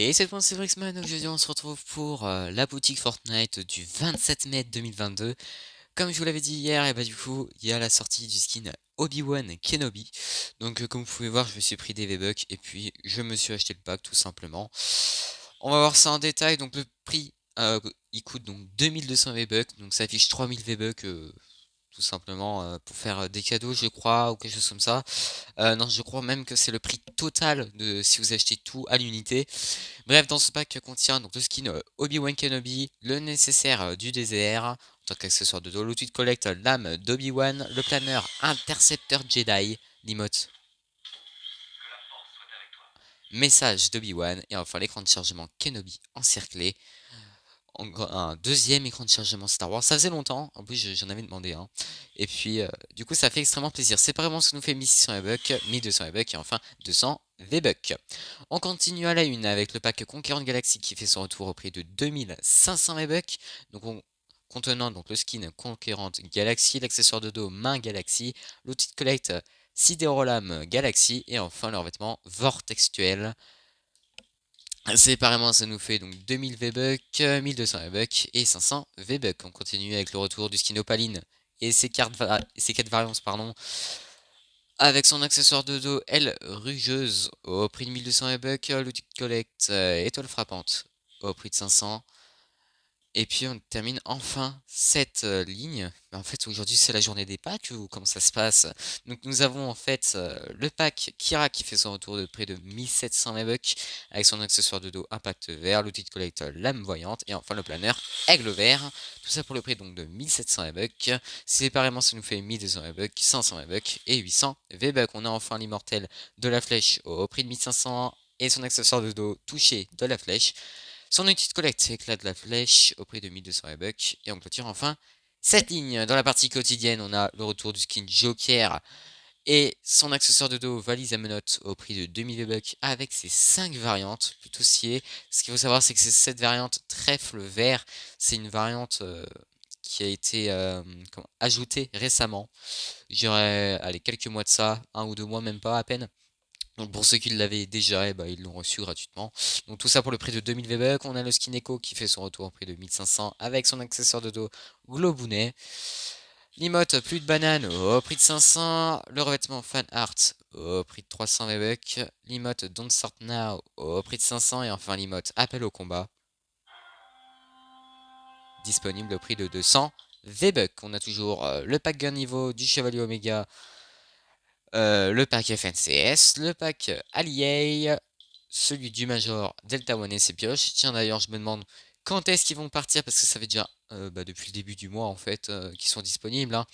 Et c'est bon, c'est Brixman. Aujourd'hui, on se retrouve pour la boutique Fortnite du 27 mai 2022. Comme je vous l'avais dit hier, et bah du coup, il y a la sortie du skin Obi-Wan Kenobi. Donc, comme vous pouvez voir, je me suis pris des V-Bucks et puis je me suis acheté le pack tout simplement. On va voir ça en détail. Donc, le prix, il coûte donc 2200 V-Bucks. Donc, ça affiche 3000 V-Bucks. Tout simplement pour faire des cadeaux, je crois, ou quelque chose comme ça. Non, je crois même que c'est le prix total de si vous achetez tout à l'unité. Bref, dans ce pack contient donc le skin Obi-Wan Kenobi, le nécessaire du désert, en tant qu'accessoire de dos, l'outil de collecte, l'âme d'Obi-Wan, le planeur Intercepteur Jedi, l'emote message d'Obi-Wan, et enfin l'écran de chargement Kenobi encerclé. Un deuxième écran de chargement Star Wars, ça faisait longtemps, en plus j'en avais demandé un. Et puis du coup ça fait extrêmement plaisir. Séparément ça nous fait 1600 V-Bucks, 1200 V-Bucks et enfin 200 V-Bucks. On continue à la une avec le pack Conquérant Galaxy qui fait son retour au prix de 2500 V-Bucks. Contenant donc le skin Conquérante Galaxy, l'accessoire de dos Main Galaxy, l'outil de collecte Sidérolame Galaxy et enfin le revêtement Vortextuel. Séparément, ça nous fait donc 2000 V-Bucks, 1200 V-Bucks et 500 V-Bucks. On continue avec le retour du skin Opaline et ses quatre variantes, pardon, avec son accessoire de dos, elle rugeuse, au prix de 1200 V-Bucks, l'outil de collecte étoile frappante au prix de 500. Et puis on termine enfin cette ligne. En fait, aujourd'hui c'est la journée des packs ou comment ça se passe? Donc nous avons en fait le pack Kira qui fait son retour de près de 1700 V-Bucks avec son accessoire de dos Impact Vert, l'outil de collecte Lame Voyante et enfin le planeur Aigle Vert. Tout ça pour le prix donc de 1700 V-Bucks. Séparément ça nous fait 1200 V-Bucks, 500 V-Bucks et 800 V-Bucks. On a enfin l'immortel de la flèche au prix de 1500 et son accessoire de dos touché de la flèche. Son outil de collecte éclat de la flèche au prix de 1200 V-Bucks. Et on clôture enfin cette ligne. Dans la partie quotidienne, on a le retour du skin Joker et son accessoire de dos valise à menottes au prix de 2000 V-Bucks avec ses 5 variantes plutôt sciées. Ce qu'il faut savoir, c'est que cette variante trèfle vert, c'est une variante qui a été ajoutée récemment. J'irais, allez, quelques mois de ça, un ou deux mois, même pas à peine. Donc pour ceux qui l'avaient déjà, eh ben, ils l'ont reçu gratuitement. Donc tout ça pour le prix de 2000 V-Bucks. On a le skin Echo qui fait son retour au prix de 1500 avec son accessoire de dos Globounet. L'emote plus de banane au prix de 500. Le revêtement fan art au prix de 300 V-Bucks. L'emote Don't Start Now au prix de 500. Et enfin l'emote Appel au combat disponible au prix de 200 V-Bucks. On a toujours le pack gain niveau du Chevalier Omega, le pack FNCS, le pack Allié, celui du Major Delta One et ses pioches. Tiens, d'ailleurs, je me demande quand est-ce qu'ils vont partir parce que ça fait déjà depuis le début du mois en fait qu'ils sont disponibles, hein.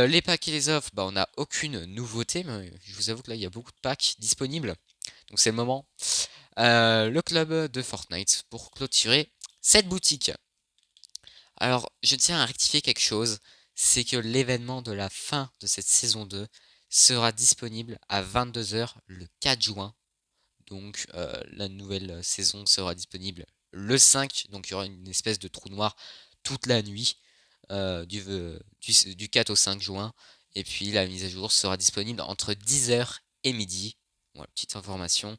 Les packs et les offres, bah, on n'a aucune nouveauté, mais je vous avoue que là il y a beaucoup de packs disponibles, donc c'est le moment. Le club de Fortnite pour clôturer cette boutique. Alors, je tiens à rectifier quelque chose, c'est que l'événement de la fin de cette saison 2 sera disponible à 22 h le 4 juin. Donc la nouvelle saison sera disponible le 5, donc il y aura une espèce de trou noir toute la nuit du 4 au 5 juin. Et puis la mise à jour sera disponible entre 10 h et midi. Voilà, petite information.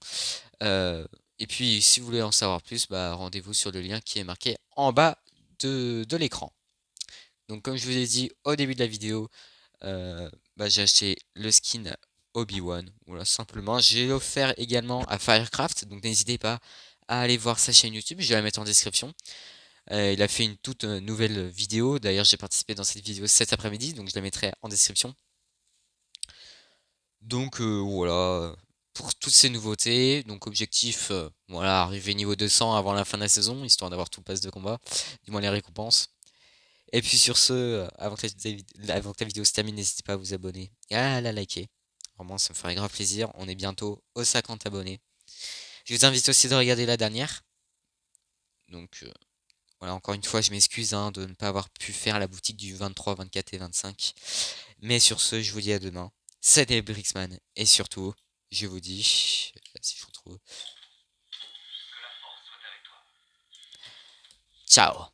Et puis si vous voulez en savoir plus, bah, rendez-vous sur le lien qui est marqué en bas de l'écran. Donc comme je vous ai dit au début de la vidéo, bah, j'ai acheté le skin Obi-Wan. Voilà, simplement. J'ai offert également à Firecraft, donc n'hésitez pas à aller voir sa chaîne YouTube, je vais la mettre en description. Il a fait une toute nouvelle vidéo, d'ailleurs j'ai participé dans cette vidéo cet après-midi, donc je la mettrai en description. Donc voilà, pour toutes ces nouveautés, donc objectif, voilà, arriver niveau 200 avant la fin de la saison, histoire d'avoir tout le pass de combat, du moins les récompenses. Et puis sur ce, avant que la vidéo se termine, n'hésitez pas à vous abonner et à la liker. Vraiment, ça me ferait grave plaisir. On est bientôt aux 50 abonnés. Je vous invite aussi de regarder la dernière. Donc voilà, encore une fois, je m'excuse hein, de ne pas avoir pu faire la boutique du 23, 24 et 25. Mais sur ce, je vous dis à demain. C'était Brixman. Et surtout, je vous dis, si je retrouve, ciao.